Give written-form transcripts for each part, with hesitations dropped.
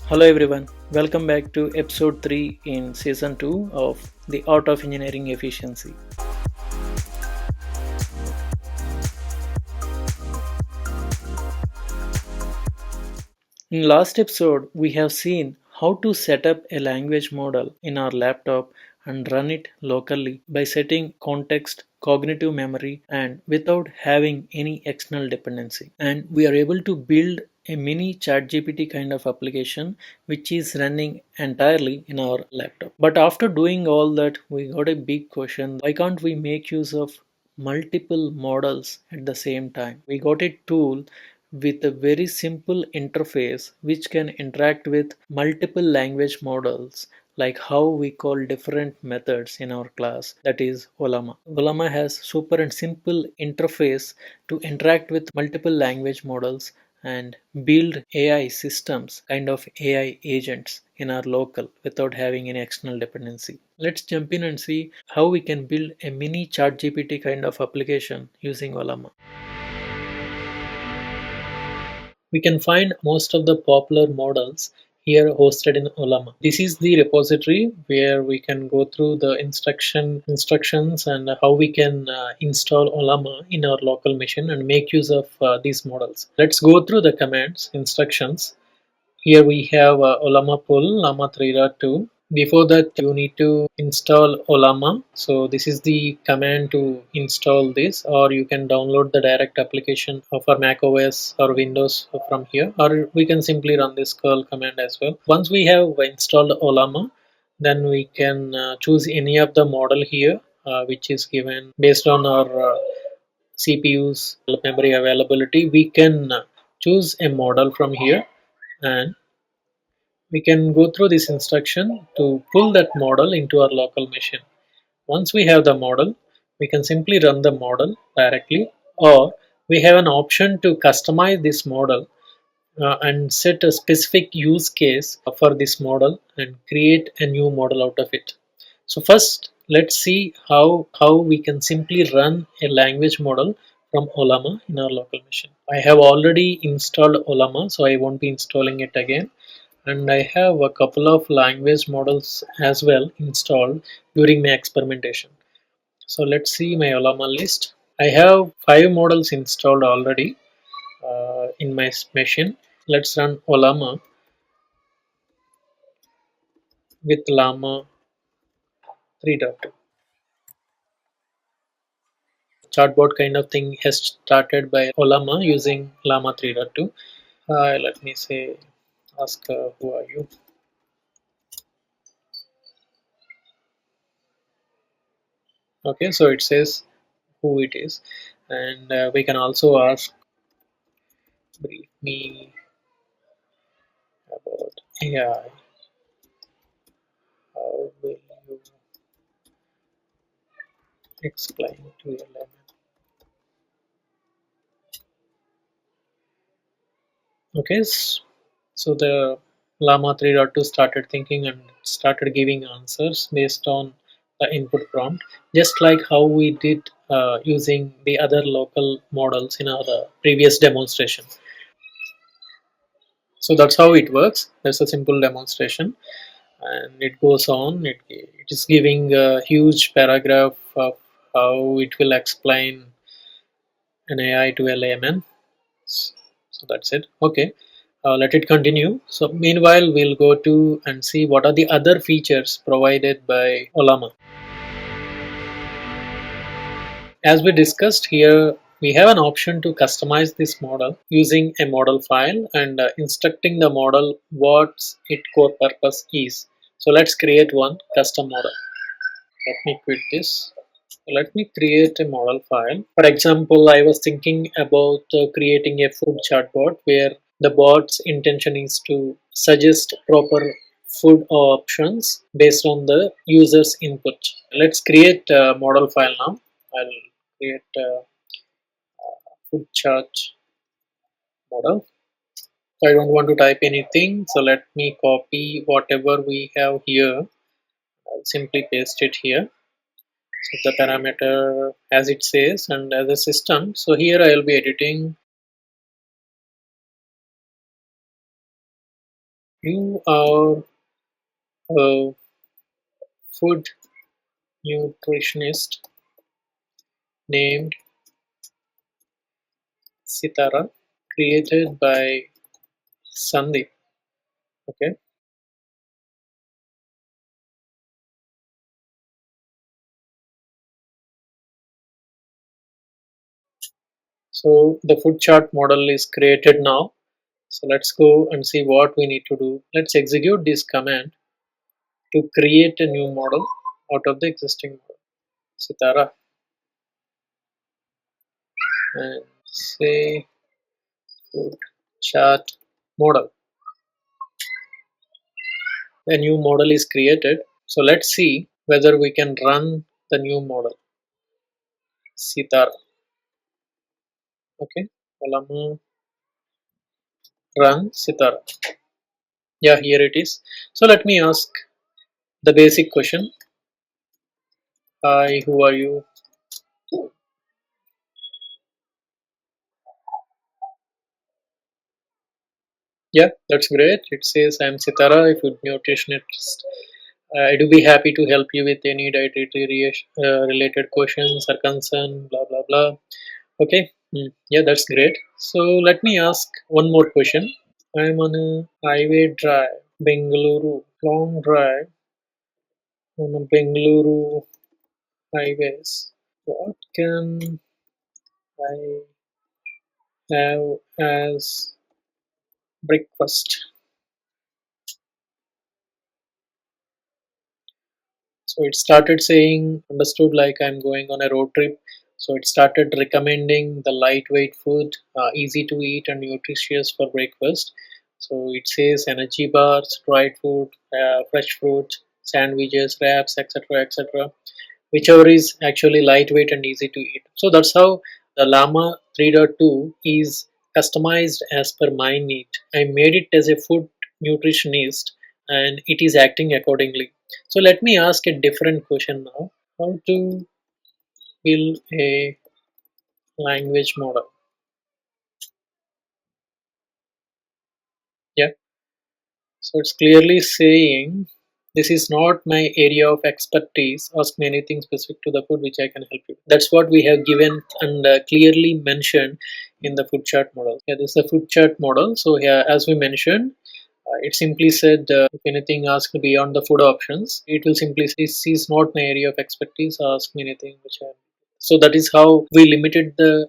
Hello everyone, welcome back to episode 3 in season 2 of The Art of Engineering Efficiency. In last episode, we have seen how to set up a language model in our laptop and run it locally by setting context, cognitive memory, and without having any external dependency. And we are able to build a mini ChatGPT kind of application which is running entirely in our laptop. But after doing all that, we got a big question: why can't we make use of multiple models at the same time? We got a tool with a very simple interface which can interact with multiple language models, like how we call different methods in our class, that is Ollama. Ollama has super and simple interface to interact with multiple language models and build AI systems, kind of AI agents in our local without having any external dependency. Let's jump in and see how we can build a mini ChatGPT kind of application using Ollama. We can find most of the popular models here hosted in Ollama. This is the repository where we can go through the instructions and how we can install Ollama in our local machine and make use of these models. Let's go through the commands, instructions. Here we have Ollama pull Llama 3.2. Before that, you need to install Ollama. So this is the command to install this, or you can download the direct application for Mac OS or Windows from here, or we can simply run this curl command as well. Once we have installed Ollama, then we can choose any of the model here, which is given based on our CPU's memory availability. We can choose a model from here, and we can go through this instruction to pull that model into our local machine. Once we have the model, we can simply run the model directly, or we have an option to customize this model and set a specific use case for this model and create a new model out of it. So first, let's see how we can simply run a language model from Ollama in our local machine. I have already installed Ollama, so I won't be installing it again. And I have a couple of language models as well installed during my experimentation. So let's see my Ollama list. I have 5 models installed already in my machine. Let's run Ollama with Llama 3.2. Chatbot kind of thing has started by Ollama using Llama 3.2. Let me say, ask who are you? Okay, so it says who it is, and we can also ask, brief me about AI. How will you explain to LLM? Okay, so the Llama 3.2 started thinking and started giving answers based on the input prompt, just like how we did using the other local models in our previous demonstration. So that's how it works. That's a simple demonstration, and it goes on. It is giving a huge paragraph of how it will explain an AI to LLM. So that's it. Okay, let it continue. So meanwhile, we'll go to and see what are the other features provided by Ollama. As we discussed here, we have an option to customize this model using a model file and instructing the model what its core purpose is. So let's create one custom model. Let me quit this. Let me create a model file. For example, I was thinking about creating a food chatbot where the bot's intention is to suggest proper food options based on the user's input. Let's create a model file now. I'll create a food chat model. So I don't want to type anything, so let me copy whatever we have here. I'll simply paste it here. So the parameter as it says, and as a system. So here I will be editing You are a food nutritionist named Sitara, created by Sandeep. Okay, so the food chart model is created now. So let's go and see what we need to do. Let's execute this command to create a new model out of the existing model. Sitara and say food chart model. A new model is created. So let's see whether we can run the new model. Sitara. Okay. Ollama run Sitara. Yeah, here it is. So let me ask the basic question. Hi, who are you? Yeah, that's great. It says I'm Sitara, a food nutritionist. I do be happy to help you with any dietary related questions or concern, blah blah blah. Okay, yeah, that's great. So let me ask one more question. I'm on a highway drive, Bengaluru, long drive on a Bengaluru highways. What can I have as breakfast? So it started saying, understood like I'm going on a road trip. So it started recommending the lightweight food, easy to eat and nutritious for breakfast. So it says energy bars, dried food, fresh fruit, sandwiches, wraps, etc., etc. Whichever is actually lightweight and easy to eat. So that's how the Llama 3.2 is customized as per my need. I made it as a food nutritionist and it is acting accordingly. So let me ask a different question now. How to build a language model? Yeah. So it's clearly saying this is not my area of expertise. Ask me anything specific to the food which I can help you. That's what we have given and clearly mentioned in the food chart model. Yeah, this is a food chart model. So here, as we mentioned, it simply said if anything asked beyond the food options, it will simply say this is not my area of expertise. Ask me anything which I. So that is how we limited the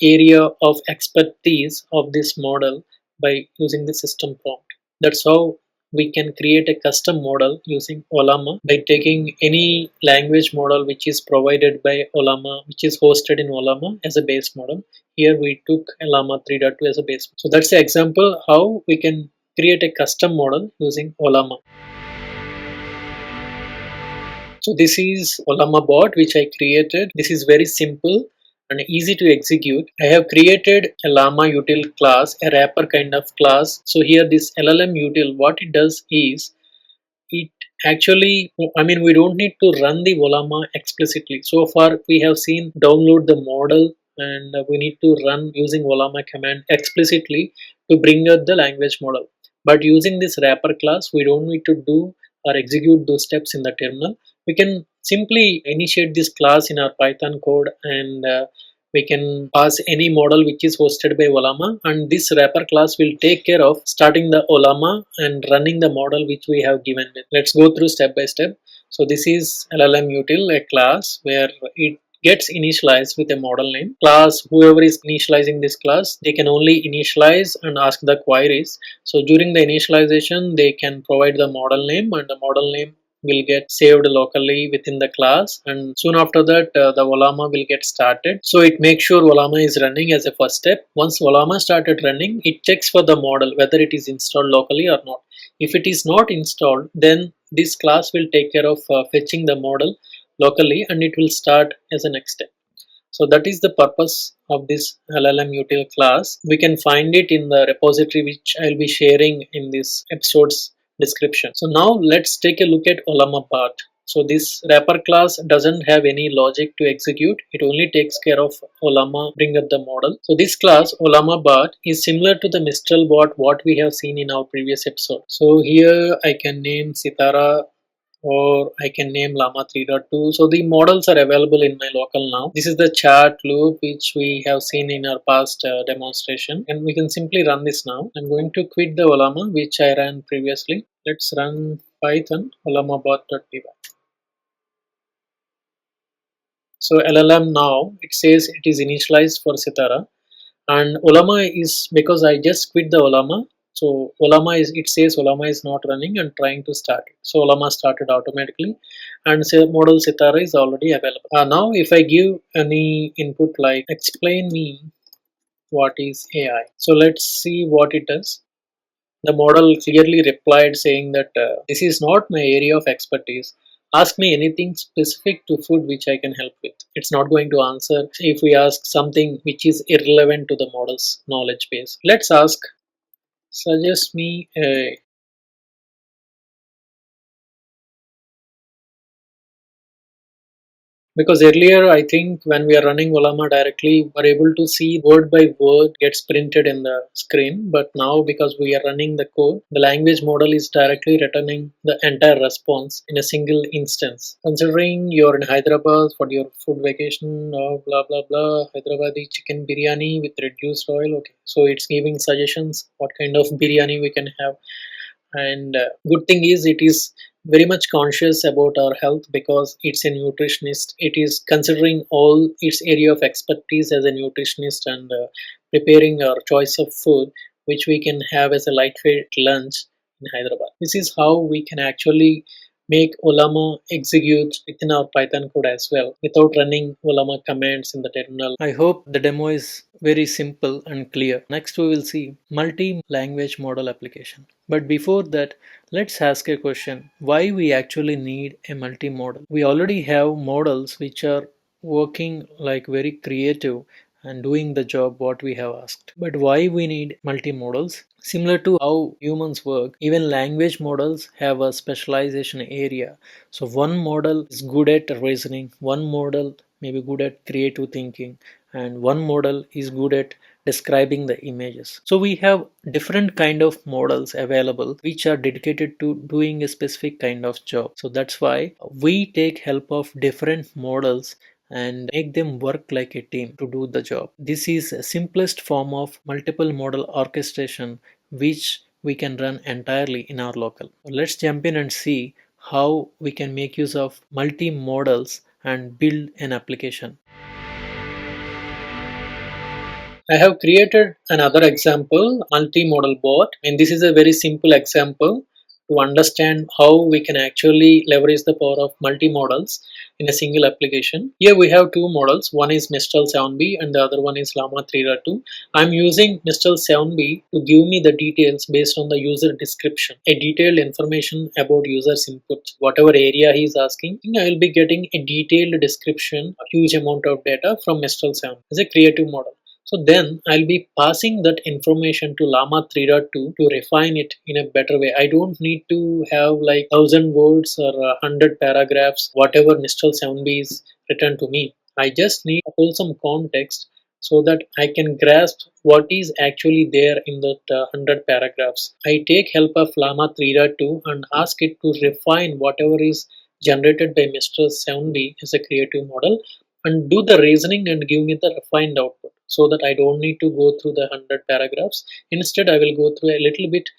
area of expertise of this model by using the system prompt. That's how we can create a custom model using Ollama by taking any language model which is provided by Ollama, which is hosted in Ollama as a base model. Here we took Ollama 3.2 as a base. So that's the example how we can create a custom model using Ollama. So this is Ollama Bot which I created. This is very simple and easy to execute. I have created a Llama util class, a wrapper kind of class. So here this LLM util, what it does is it actually, I mean, we don't need to run the Ollama explicitly. So far we have seen download the model and we need to run using Ollama command explicitly to bring out the language model. But using this wrapper class, we don't need to do or execute those steps in the terminal. We can simply initiate this class in our Python code and we can pass any model which is hosted by Ollama, and this wrapper class will take care of starting the Ollama and running the model which we have given it. Let's go through step by step. So this is LLM util, a class where it gets initialized with a model name. Class, whoever is initializing this class, they can only initialize and ask the queries. So during the initialization, they can provide the model name and the model name will get saved locally within the class, and soon after that the Ollama will get started. So it makes sure Ollama is running as a first step. Once Ollama started running, it checks for the model whether it is installed locally or not. If it is not installed, then this class will take care of fetching the model locally and it will start as a next step. So that is the purpose of this LLM util class. We can find it in the repository which I'll be sharing in this episode's description. So now let's take a look at Ollama Bot. So this wrapper class doesn't have any logic to execute. It only takes care of Ollama bring up the model. So this class Ollama Bot is similar to the Mistral bot what we have seen in our previous episode. So here I can name Sitara or I can name Llama 3.2. So the models are available in my local now. This is the chat loop which we have seen in our past demonstration, and we can simply run this now. I'm going to quit the Ollama which I ran previously. Let's run Python Ollama bot.py. So LLM now it says it is initialized for Sitara, and Ollama is because I just quit the Ollama. So Ollama is it says Ollama is not running and trying to start it. So Ollama started automatically, and say model Sitara is already available. Now if I give any input like explain me what is AI, so let's see what it does. The model clearly replied saying that this is not my area of expertise. Ask me anything specific to food which I can help with. It's not going to answer if we ask something which is irrelevant to the model's knowledge base. Let's ask, suggest me a. Because earlier, I think when we are running Ollama directly, we're able to see word by word gets printed in the screen. But now, because we are running the code, the language model is directly returning the entire response in a single instance. Considering you're in Hyderabad for your food vacation, blah blah blah, Hyderabadi chicken biryani with reduced oil. Okay, so it's giving suggestions what kind of biryani we can have, and good thing is it is very much conscious about our health because it's a nutritionist. It is considering all its area of expertise as a nutritionist, and preparing our choice of food which we can have as a lightweight lunch in Hyderabad. This is how we can actually make Ollama execute within our Python code as well without running Ollama commands in the terminal. I hope the demo is very simple and clear. Next we will see multi-language model application. But before that, let's ask a question. Why we actually need a multi-model? We already have models which are working like very creative and doing the job what we have asked. But why we need multimodals? Similar to how humans work, even language models have a specialization area. So one model is good at reasoning, one model may be good at creative thinking, and one model is good at describing the images. So we have different kind of models available which are dedicated to doing a specific kind of job. So that's why we take help of different models and make them work like a team to do the job. This is the simplest form of multiple model orchestration which we can run entirely in our local. Let's jump in and see how we can make use of multi models and build an application. I have created another example, multimodal bot, and this is a very simple example to understand how we can actually leverage the power of multimodals in a single application. Here we have two models, one is Mistral 7B and the other one is Llama 3.2. I'm using Mistral 7B to give me the details based on the user description, a detailed information about user's inputs, whatever area he is asking. I will be getting a detailed description, a huge amount of data from Mistral 7 as a creative model. So then I'll be passing that information to Llama 3.2 to refine it in a better way. I don't need to have like 1,000 words or 100 paragraphs, whatever Mistral 7B is written to me. I just need wholesome context so that I can grasp what is actually there in that 100 paragraphs. I take help of Llama 3.2 and ask it to refine whatever is generated by Mr. 7B as a creative model and do the reasoning and give me the refined output so that I don't need to go through the 100 paragraphs. Instead, I will go through a little bit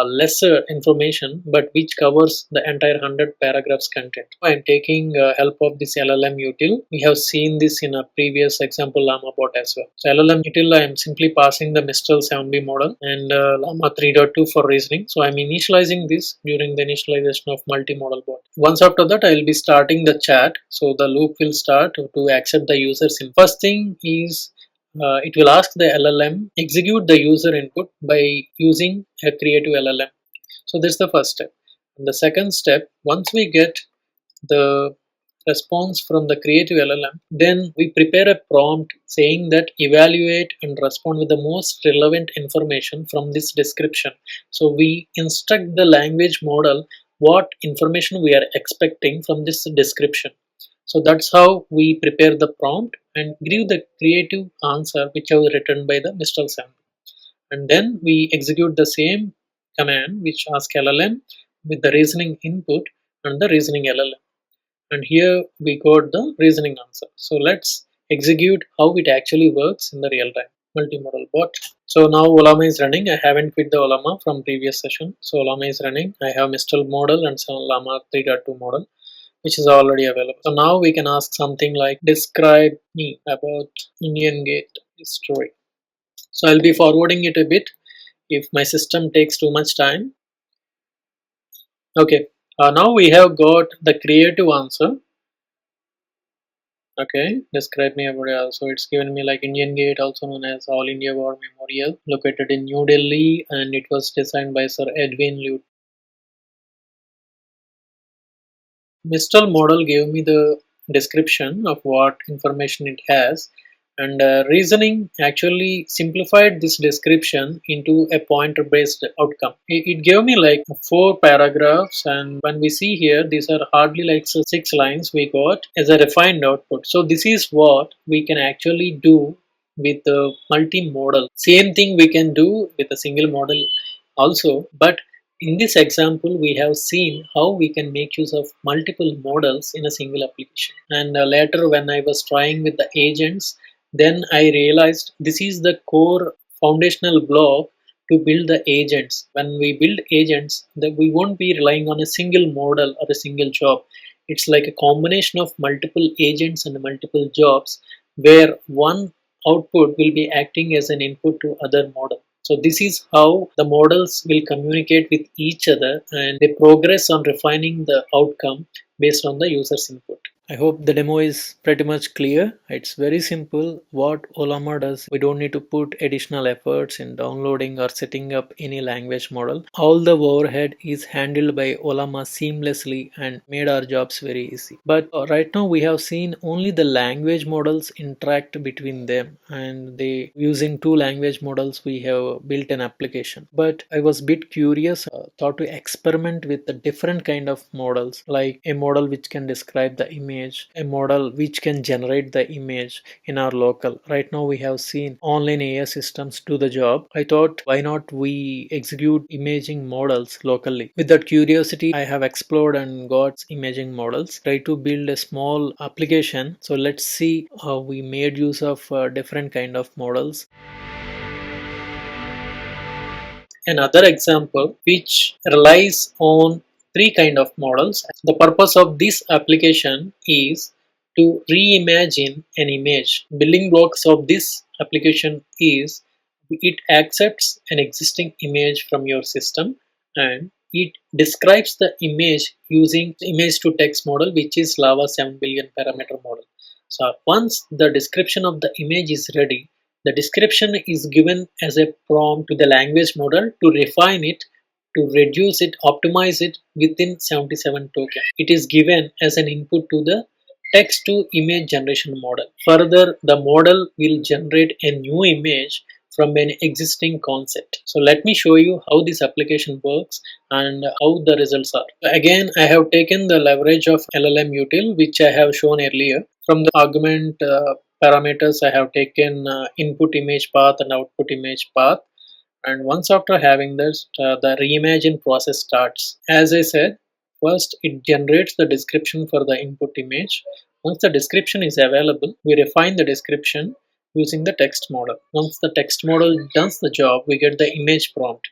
lesser information but which covers the entire 100 paragraphs content. I am taking help of this LLM util. We have seen this in a previous example Llama bot as well. So LLM util, I am simply passing the Mistral 7B model and Llama 3.2 for reasoning. So I am initializing this during the initialization of multimodal bot. Once after that, I will be starting the chat. So the loop will start to accept the user's input. First thing is it will ask the LLM execute the user input by using a creative LLM. So this is the first step. And the second step, once we get the response from the creative LLM, then we prepare a prompt saying that evaluate and respond with the most relevant information from this description. So we instruct the language model what information we are expecting from this description. So that's how we prepare the prompt and give the creative answer which was written by the Mistral sample. And then we execute the same command which asks LLM with the reasoning input and the reasoning LLM. And here we got the reasoning answer. So let's execute how it actually works in the real time. Multimodal bot. So now Ollama is running. I haven't quit the Ollama from previous session. So Ollama is running. I have Mistral model and some Ollama 3.2 model which is already available. So now we can ask something like describe me about Indian Gate history. So I'll be forwarding it a bit if my system takes too much time. Okay, now we have got the creative answer. Okay, describe me about it. So it's given me like Indian Gate, also known as All India War Memorial, located in New Delhi, and it was designed by Sir Edwin Lutyens. Mistral model gave me the description of what information it has, and reasoning actually simplified this description into a pointer based outcome. It gave me like 4 paragraphs, and when we see here, these are hardly like 6 lines we got as a refined output. So this is what we can actually do with the multimodal. Same thing we can do with a single model also, but in this example, we have seen how we can make use of multiple models in a single application. And later, when I was trying with the agents, then I realized this is the core foundational block to build the agents. When we build agents, that we won't be relying on a single model or a single job. It's like a combination of multiple agents and multiple jobs where one output will be acting as an input to other model. So this is how the models will communicate with each other and they progress on refining the outcome based on the user's input. I hope the demo is pretty much clear. It's very simple. What Ollama does, we don't need to put additional efforts in downloading or setting up any language model. All the overhead is handled by Ollama seamlessly and made our jobs very easy. But right now we have seen only the language models interact between them, and they using 2 language models we have built an application. But I was a bit curious, thought to experiment with the different kind of models, like a model which can describe the image, a model which can generate the image in our local. Right now we have seen online AI systems do the job. I thought why not we execute imaging models locally. With that curiosity, I have explored and got imaging models. Try to build a small application. So let's see how we made use of different kind of models. Another example which relies on 3 kind of models. The purpose of this application is to reimagine an image. Building blocks of this application is it accepts an existing image from your system and it describes the image using image to text model, which is Lava 7 billion parameter model. So once the description of the image is ready, the description is given as a prompt to the language model to refine it, to reduce it, optimize it within 77 token. It is given as an input to the text to image generation model. Further, the model will generate a new image from an existing concept. So let me show you how this application works and how the results are. Again, I have taken the leverage of LLM util which I have shown earlier. From the argument parameters, I have taken input image path and output image path, and once after having this, the reimagine process starts. As I said, first it generates the description for the input image. Once the description is available, we refine the description using the text model. Once the text model does the job, we get the image prompt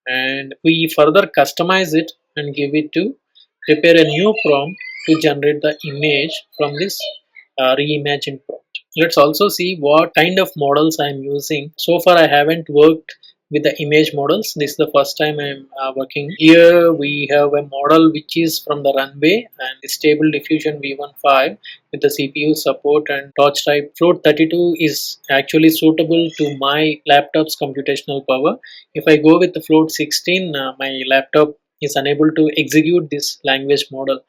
and we further customize it and give it to prepare a new prompt to generate the image from this reimagined prompt. Let's also see what kind of models I am using. So far I haven't worked with the image models. This is the first time I'm working. Here we have a model which is from the runway and stable diffusion V15 with the CPU support and torch type. Float 32 is actually suitable to my laptop's computational power. If I go with the float 16, my laptop is unable to execute this language model.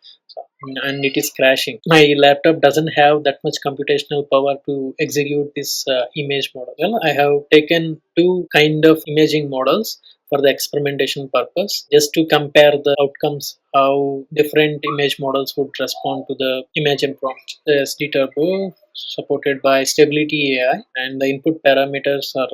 and it is crashing. My laptop doesn't have that much computational power to execute this image model. Well, I have taken two kind of imaging models for the experimentation purpose, just to compare the outcomes, how different image models would respond to the image and prompt. The SD Turbo supported by Stability AI, and the input parameters are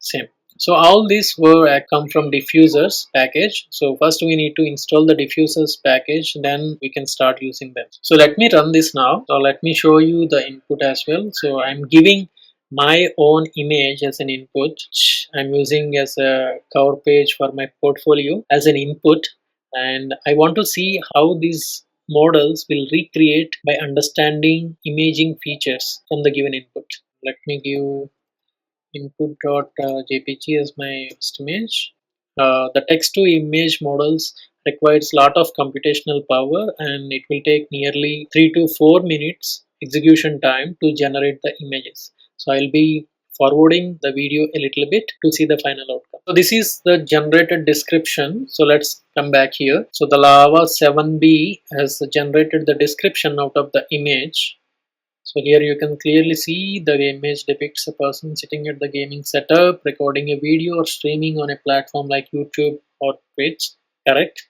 same. So all these were come from diffusers package. So first we need to install the diffusers package, then we can start using them. So let me run this now. So let me show you the input as well. So I'm giving my own image as an input, which I'm using as a cover page for my portfolio as an input, and I want to see how these models will recreate by understanding imaging features from the given input. Let me give input.jpg as my first image. The text to image models requires lot of computational power, and it will take nearly 3 to 4 minutes execution time to generate the images. So I'll be forwarding the video a little bit to see the final outcome. So this is the generated description. So let's come back here. So the Lava 7B has generated the description out of the image. So here you can clearly see the image depicts a person sitting at the gaming setup, recording a video or streaming on a platform like YouTube or Twitch. Correct?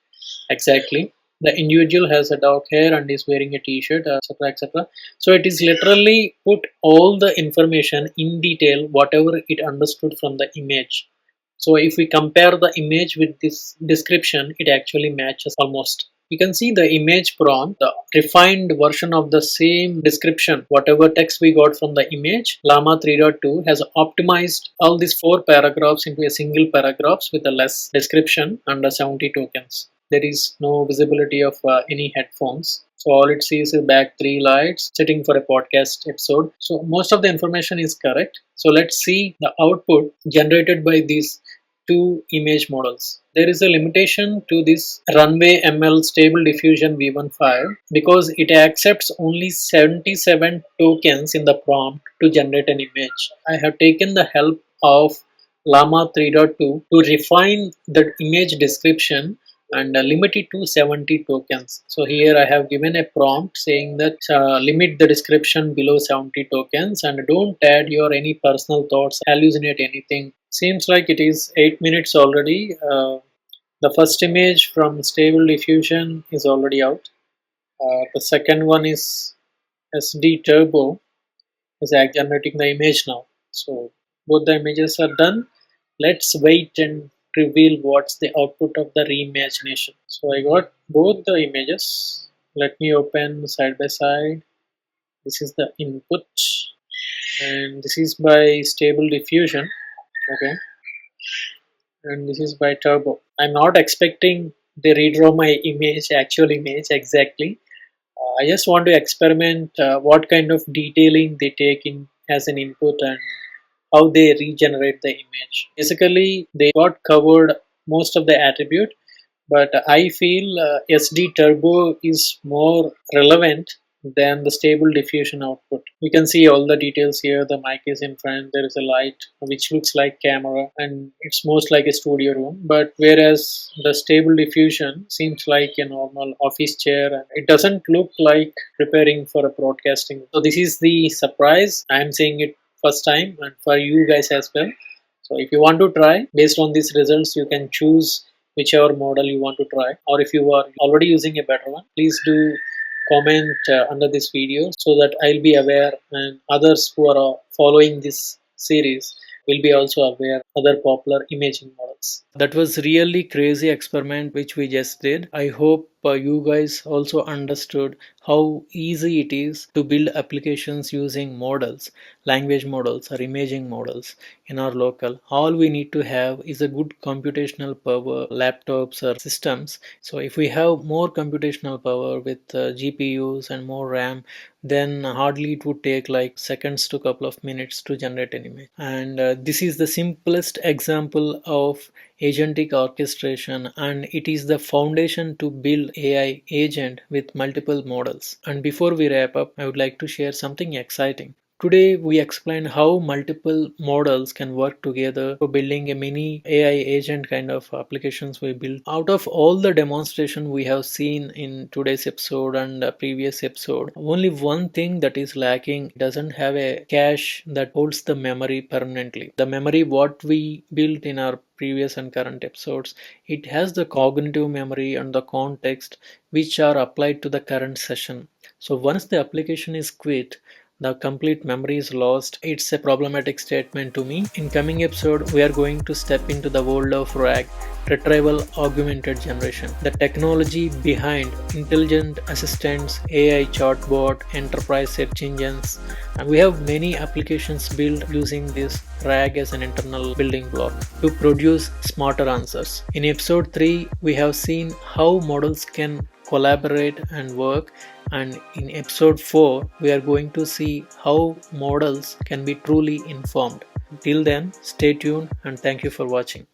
Exactly. The individual has a dark hair and is wearing a t-shirt, etc., etc. So it is literally put all the information in detail, whatever it understood from the image. So if we compare the image with this description, it actually matches almost. You can see the image prompt, the refined version of the same description, whatever text we got from the image. Llama 3.2 has optimized all these 4 paragraphs into a single paragraphs with a less description and 70 tokens. There is no visibility of any headphones. So all it sees is back 3 lights sitting for a podcast episode. So most of the information is correct. So let's see the output generated by these two image models. There is a limitation to this Runway ML Stable Diffusion v1.5 because it accepts only 77 tokens in the prompt to generate an image. I have taken the help of Llama 3.2 to refine the image description and limit it to 70 tokens. So here I have given a prompt saying that limit the description below 70 tokens and don't add your any personal thoughts, hallucinate anything. Seems like it is 8 minutes already. The first image from Stable Diffusion is already out. The second one is SD Turbo is generating the image now. So both the images are done. Let's wait and reveal what's the output of the reimagination. So I got both the images. Let me open side by side. This is the input and this is by Stable Diffusion. Okay, and this is by Turbo. I'm not expecting they redraw my image, actual image exactly. I just want to experiment what kind of detailing they take in as an input and how they regenerate the image. Basically, they got covered most of the attribute, but I feel SD Turbo is more relevant than the Stable Diffusion output. You can see all the details here. The mic is in front, there is a light which looks like camera, and it's most like a studio room. But whereas the Stable Diffusion seems like a normal office chair, and it doesn't look like preparing for a broadcasting. So this is the surprise. I am saying it first time and for you guys as well. So if you want to try based on these results, you can choose whichever model you want to try, or if you are already using a better one, please do comment under this video so that I'll be aware and others who are following this series will be also aware other popular imaging models. That was really crazy experiment which we just did. I hope you guys also understood how easy it is to build applications using models, language models or imaging models in our local. All we need to have is a good computational power, laptops or systems. So if we have more computational power with GPUs and more RAM, then hardly it would take like seconds to couple of minutes to generate an image. And this is the simplest example of agentic orchestration, and it is the foundation to build AI agent with multiple models. And before we wrap up, I would like to share something exciting. Today we explain how multiple models can work together for building a mini AI agent kind of applications we built. Out of all the demonstration we have seen in today's episode and previous episode, only one thing that is lacking: doesn't have a cache that holds the memory permanently. The memory what we built in our previous and current episodes, it has the cognitive memory and the context which are applied to the current session. So once the application is quit, the complete memory is lost. It's a problematic statement to me. In coming episode, we are going to step into the world of RAG, retrieval augmented generation, the technology behind intelligent assistants, AI chatbot, enterprise search engines, and we have many applications built using this RAG as an internal building block to produce smarter answers. In episode 3, we have seen how models can collaborate and work, and in episode 4 we are going to see how models can be truly informed. Till then, stay tuned and thank you for watching.